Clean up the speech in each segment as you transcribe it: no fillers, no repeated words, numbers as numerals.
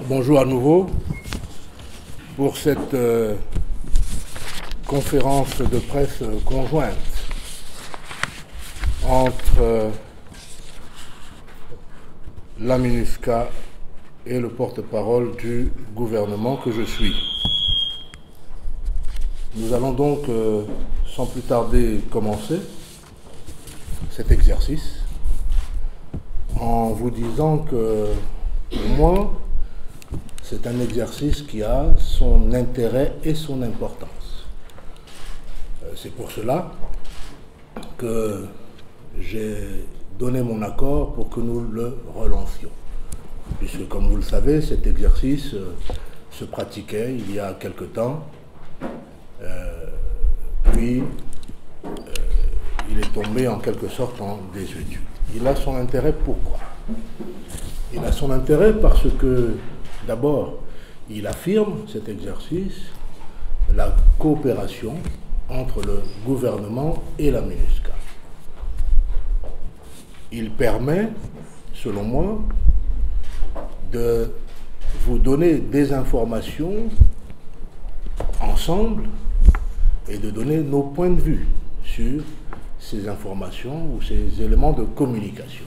Bonjour à nouveau pour cette conférence de presse conjointe entre la MINUSCA et le porte-parole du gouvernement que je suis. Nous allons donc sans plus tarder commencer cet exercice en vous disant que pour moi, c'est un exercice qui a son intérêt et son importance. C'est pour cela que j'ai donné mon accord pour que nous le relancions. Puisque, comme vous le savez, cet exercice se pratiquait il y a quelque temps, puis il est tombé en quelque sorte en désuétude. Il a son intérêt pourquoi? Il a son intérêt parce que, d'abord, il affirme cet exercice, la coopération entre le gouvernement et la MINUSCA. Il permet, selon moi, de vous donner des informations ensemble et de donner nos points de vue sur ces informations ou ces éléments de communication.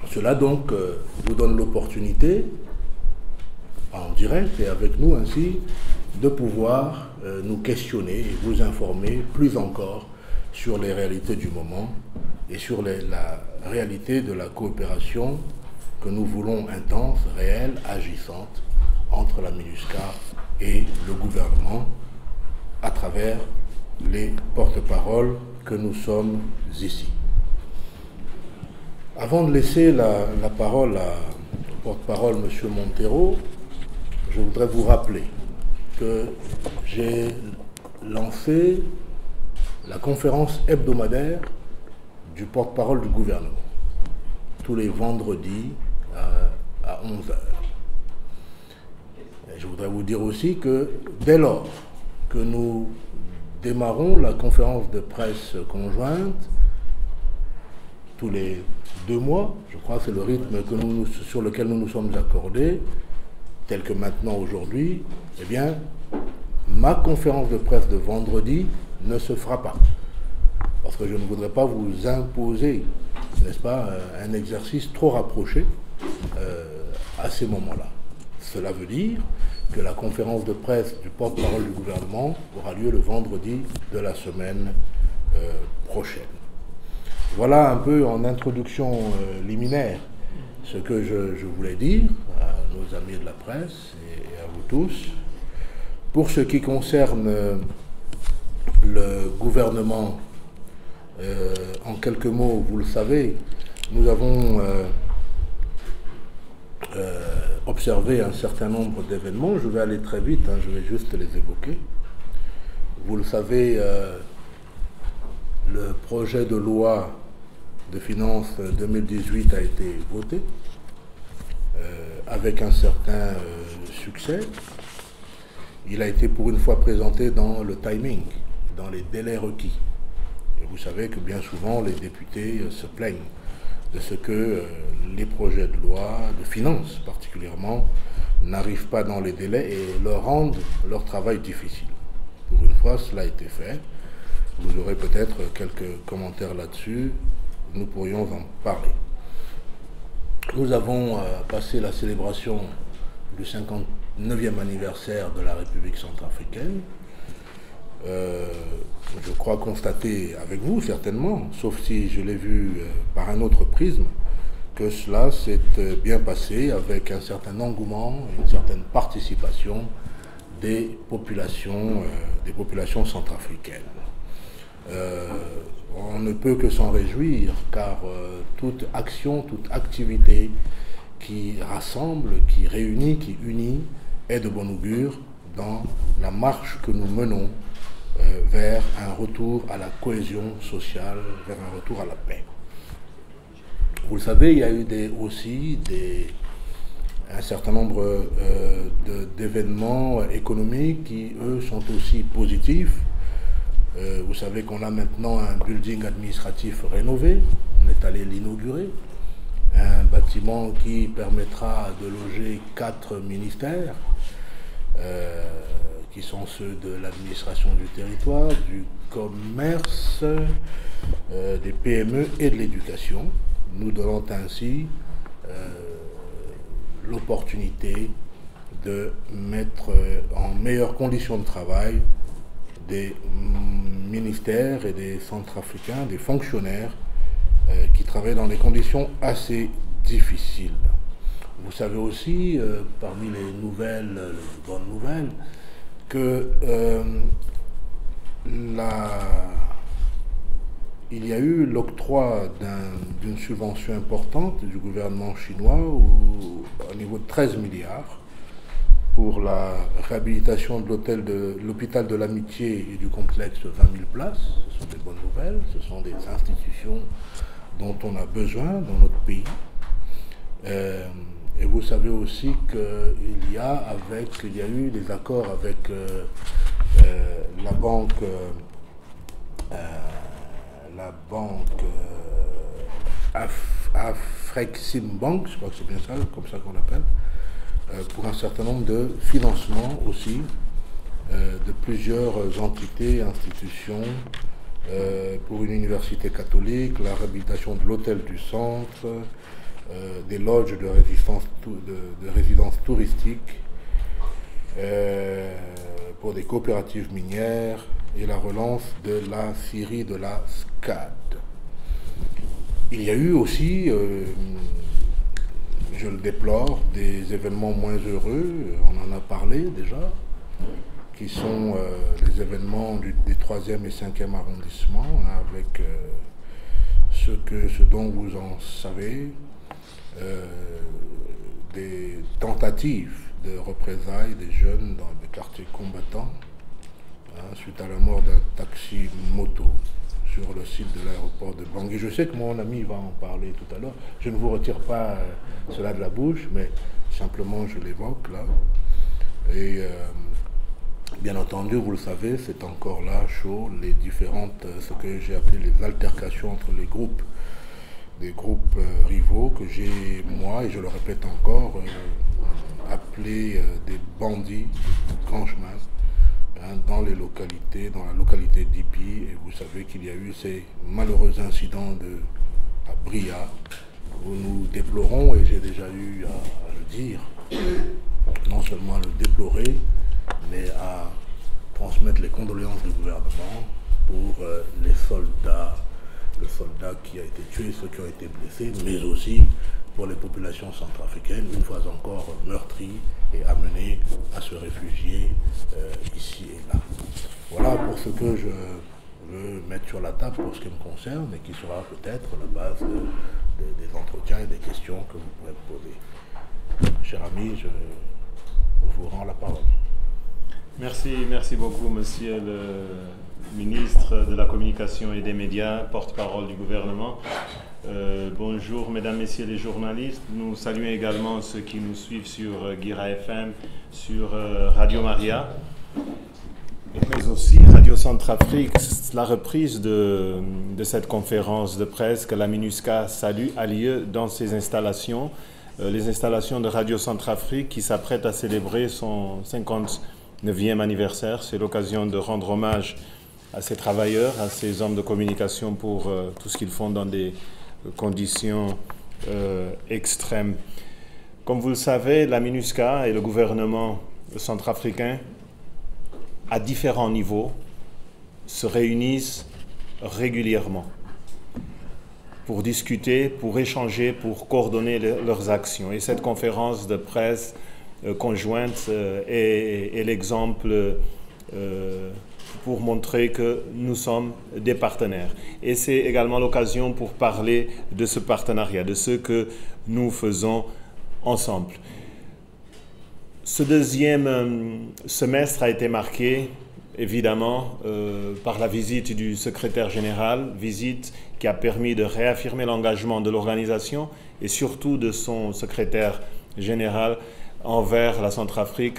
Cela donc vous donne l'opportunité, en direct et avec nous ainsi, de pouvoir nous questionner et vous informer plus encore sur les réalités du moment et sur la réalité de la coopération que nous voulons intense, réelle, agissante entre la MINUSCA et le gouvernement à travers les porte-paroles que nous sommes ici. Avant de laisser la parole au porte-parole, M. Montero, je voudrais vous rappeler que j'ai lancé la conférence hebdomadaire du porte-parole du gouvernement, tous les vendredis à 11h. Je voudrais vous dire aussi que dès lors que nous démarrons la conférence de presse conjointe, tous les 2 mois, je crois que c'est le rythme sur lequel nous nous sommes accordés, tel que maintenant aujourd'hui, eh bien, ma conférence de presse de vendredi ne se fera pas. Parce que je ne voudrais pas vous imposer, n'est-ce pas, un exercice trop rapproché à ces moments-là. Cela veut dire que la conférence de presse du porte-parole du gouvernement aura lieu le vendredi de la semaine prochaine. Voilà un peu en introduction liminaire ce que je voulais dire à nos amis de la presse et à vous tous. Pour ce qui concerne le gouvernement, en quelques mots, vous le savez, nous avons observé un certain nombre d'événements. Je vais aller très vite, je vais juste les évoquer. Vous le savez, le projet de loi de finances 2018 a été voté avec un certain succès. Il a été pour une fois présenté dans le timing, dans les délais requis. Et vous savez que bien souvent les députés se plaignent de ce que les projets de loi, de finances particulièrement, n'arrivent pas dans les délais et leur rendent leur travail difficile. Pour une fois, cela a été fait. Vous aurez peut-être quelques commentaires là-dessus. Nous pourrions en parler. Nous avons passé la célébration du 59e anniversaire de la République centrafricaine. Je crois constater avec vous, certainement, sauf si je l'ai vu par un autre prisme, que cela s'est bien passé avec un certain engouement, une certaine participation des populations centrafricaines. On ne peut que s'en réjouir, car toute action, toute activité qui rassemble, qui réunit, qui unit, est de bon augure dans la marche que nous menons vers un retour à la cohésion sociale, vers un retour à la paix. Vous le savez, il y a eu aussi un certain nombre d'événements économiques qui, eux, sont aussi positifs. Vous savez qu'on a maintenant un building administratif rénové, on est allé l'inaugurer. un bâtiment qui permettra de loger 4 ministères, qui sont ceux de l'administration du territoire, du commerce, des PME et de l'éducation, nous donnant ainsi l'opportunité de mettre en meilleures conditions de travail des ministères et des centrafricains, des fonctionnaires qui travaillent dans des conditions assez difficiles. Vous savez aussi, parmi les nouvelles, les bonnes nouvelles, que il y a eu l'octroi d'une subvention importante du gouvernement chinois au niveau de 13 milliards pour la réhabilitation de l'hôpital de l'Amitié et du complexe 20 000 places. Ce sont des bonnes nouvelles, ce sont des institutions dont on a besoin dans notre pays. Et vous savez aussi qu'il y a eu des accords avec la banque Afreximbank, je crois que c'est bien ça, comme ça qu'on l'appelle, pour un certain nombre de financements aussi de plusieurs entités et institutions, pour une université catholique, la réhabilitation de l'hôtel du centre, des lodges de résidence touristique, pour des coopératives minières et la relance de la scierie de la SCAD. Il y a eu aussi, je le déplore, des événements moins heureux, on en a parlé déjà, qui sont les événements des 3e et 5e arrondissements, avec ce dont vous en savez, des tentatives de représailles des jeunes dans des quartiers combattants, suite à la mort d'un taxi-moto sur le site de l'aéroport de Bangui. Je sais que mon ami va en parler tout à l'heure. Je ne vous retire pas cela de la bouche, mais simplement je l'évoque là. Et bien entendu, vous le savez, c'est encore là chaud, les différentes, ce que j'ai appelé les altercations entre les groupes, des groupes rivaux que j'ai, moi, et je le répète encore, appelés des bandits de grand chemin, dans les localités, dans la localité d'Ipi. Et vous savez qu'il y a eu ces malheureux incidents à Bria, où nous déplorons, et j'ai déjà eu à le dire, non seulement à le déplorer, mais à transmettre les condoléances du gouvernement pour les soldats, le soldat qui a été tué, ceux qui ont été blessés, mais aussi pour les populations centrafricaines, une fois encore meurtries et amenées à se réfugier ici et là. Voilà pour ce que je veux mettre sur la table pour ce qui me concerne et qui sera peut-être la base des entretiens et des questions que vous pourrez me poser. Cher ami, je vous rends la parole. Merci beaucoup, monsieur le ministre de la Communication et des Médias, porte-parole du gouvernement. Bonjour, mesdames, messieurs les journalistes. Nous saluons également ceux qui nous suivent sur Guira FM, sur Radio Maria, mais aussi Radio Centrafrique. La reprise de cette conférence de presse que la MINUSCA salue a lieu dans ses installations, les installations de Radio Centrafrique qui s'apprête à célébrer son 59e anniversaire. C'est l'occasion de rendre hommage à ces travailleurs, à ces hommes de communication pour tout ce qu'ils font dans des conditions extrêmes. Comme vous le savez, la MINUSCA et le gouvernement centrafricain, à différents niveaux, se réunissent régulièrement pour discuter, pour échanger, pour coordonner leurs actions. Et cette conférence de presse conjointe est l'exemple pour montrer que nous sommes des partenaires. Et c'est également l'occasion pour parler de ce partenariat, de ce que nous faisons ensemble. Ce deuxième semestre a été marqué, évidemment, par la visite du secrétaire général, visite qui a permis de réaffirmer l'engagement de l'organisation et surtout de son secrétaire général envers la Centrafrique,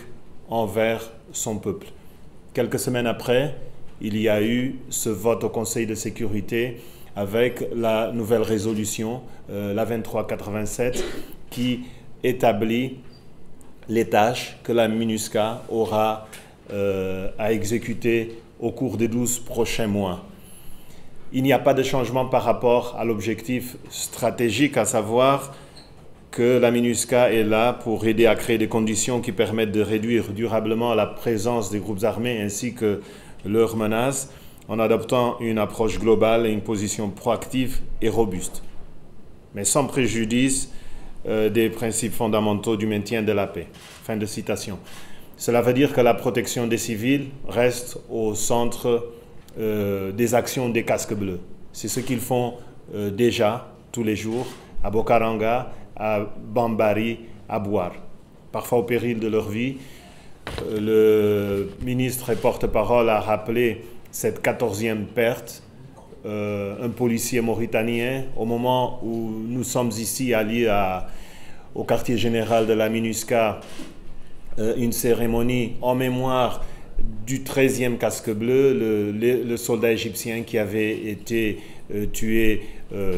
envers son peuple. Quelques semaines après, il y a eu ce vote au Conseil de sécurité avec la nouvelle résolution, la 2387, qui établit les tâches que la MINUSCA aura à exécuter au cours des 12 prochains mois. Il n'y a pas de changement par rapport à l'objectif stratégique, à savoir que la MINUSCA est là pour aider à créer des conditions qui permettent de réduire durablement la présence des groupes armés ainsi que leurs menaces, en adoptant une approche globale et une position proactive et robuste, mais sans préjudice des principes fondamentaux du maintien de la paix. Fin de citation. Cela veut dire que la protection des civils reste au centre des actions des casques bleus. C'est ce qu'ils font déjà tous les jours à Bokaranga, à Bambari, à Bouar, parfois au péril de leur vie. Le ministre et porte-parole a rappelé cette 14e perte, un policier mauritanien, au moment où nous sommes ici alliés au quartier général de la MINUSCA, une cérémonie en mémoire du 13e casque bleu, le soldat égyptien qui avait été tué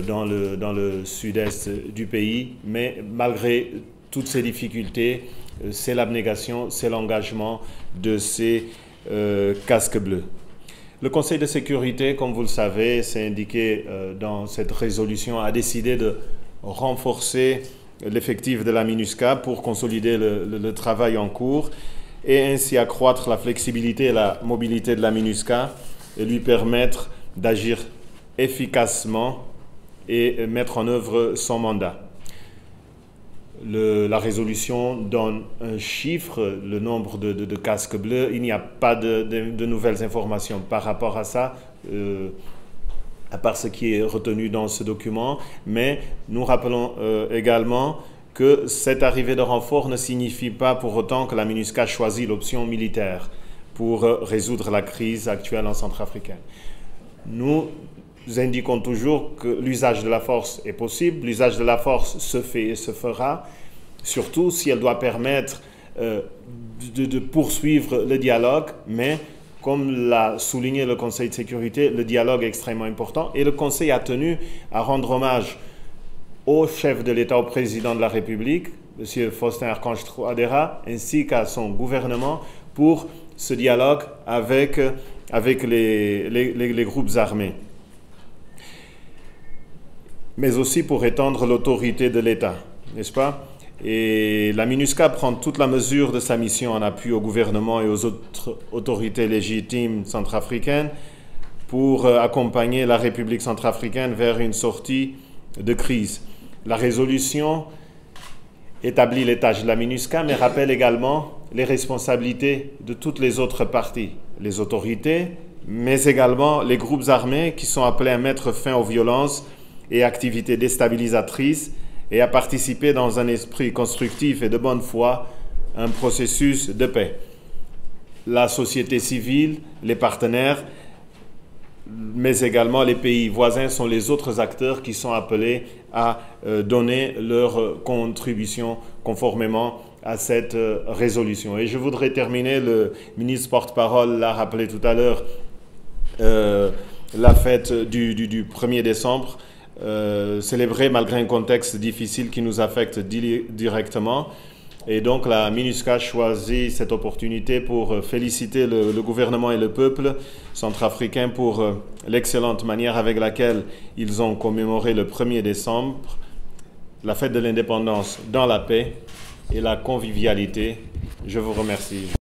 dans le sud-est du pays. Mais malgré toutes ces difficultés, c'est l'abnégation, c'est l'engagement de ces casques bleus. Le Conseil de sécurité, comme vous le savez, c'est indiqué dans cette résolution, a décidé de renforcer l'effectif de la MINUSCA pour consolider le travail en cours et ainsi accroître la flexibilité et la mobilité de la MINUSCA et lui permettre d'agir efficacement et mettre en œuvre son mandat. La résolution donne un chiffre, le nombre de casques bleus. Il n'y a pas de nouvelles informations par rapport à ça, à part ce qui est retenu dans ce document. Mais nous rappelons également que cette arrivée de renfort ne signifie pas pour autant que la MINUSCA choisit l'option militaire pour résoudre la crise actuelle en Centrafrique. Nous indiquons toujours que l'usage de la force est possible, l'usage de la force se fait et se fera, surtout si elle doit permettre de poursuivre le dialogue, mais comme l'a souligné le Conseil de sécurité, le dialogue est extrêmement important et le Conseil a tenu à rendre hommage au chef de l'État, au président de la République, M. Faustin Archange Touadéra, ainsi qu'à son gouvernement pour ce dialogue avec les groupes armés, mais aussi pour étendre l'autorité de l'État, n'est-ce pas? Et la MINUSCA prend toute la mesure de sa mission en appui au gouvernement et aux autres autorités légitimes centrafricaines pour accompagner la République centrafricaine vers une sortie de crise. La résolution établit les tâches de la MINUSCA, mais rappelle également les responsabilités de toutes les autres parties, les autorités, mais également les groupes armés qui sont appelés à mettre fin aux violences et activités déstabilisatrices et à participer dans un esprit constructif et de bonne foi à un processus de paix. La société civile, les partenaires, mais également les pays voisins sont les autres acteurs qui sont appelés à donner leur contribution conformément à cette résolution. Et je voudrais terminer, le ministre porte-parole l'a rappelé tout à l'heure, la fête du 1er décembre, célébrée malgré un contexte difficile qui nous affecte directement. Et donc la MINUSCA choisit cette opportunité pour féliciter le gouvernement et le peuple centrafricain pour l'excellente manière avec laquelle ils ont commémoré le 1er décembre, la fête de l'indépendance dans la paix et la convivialité. Je vous remercie.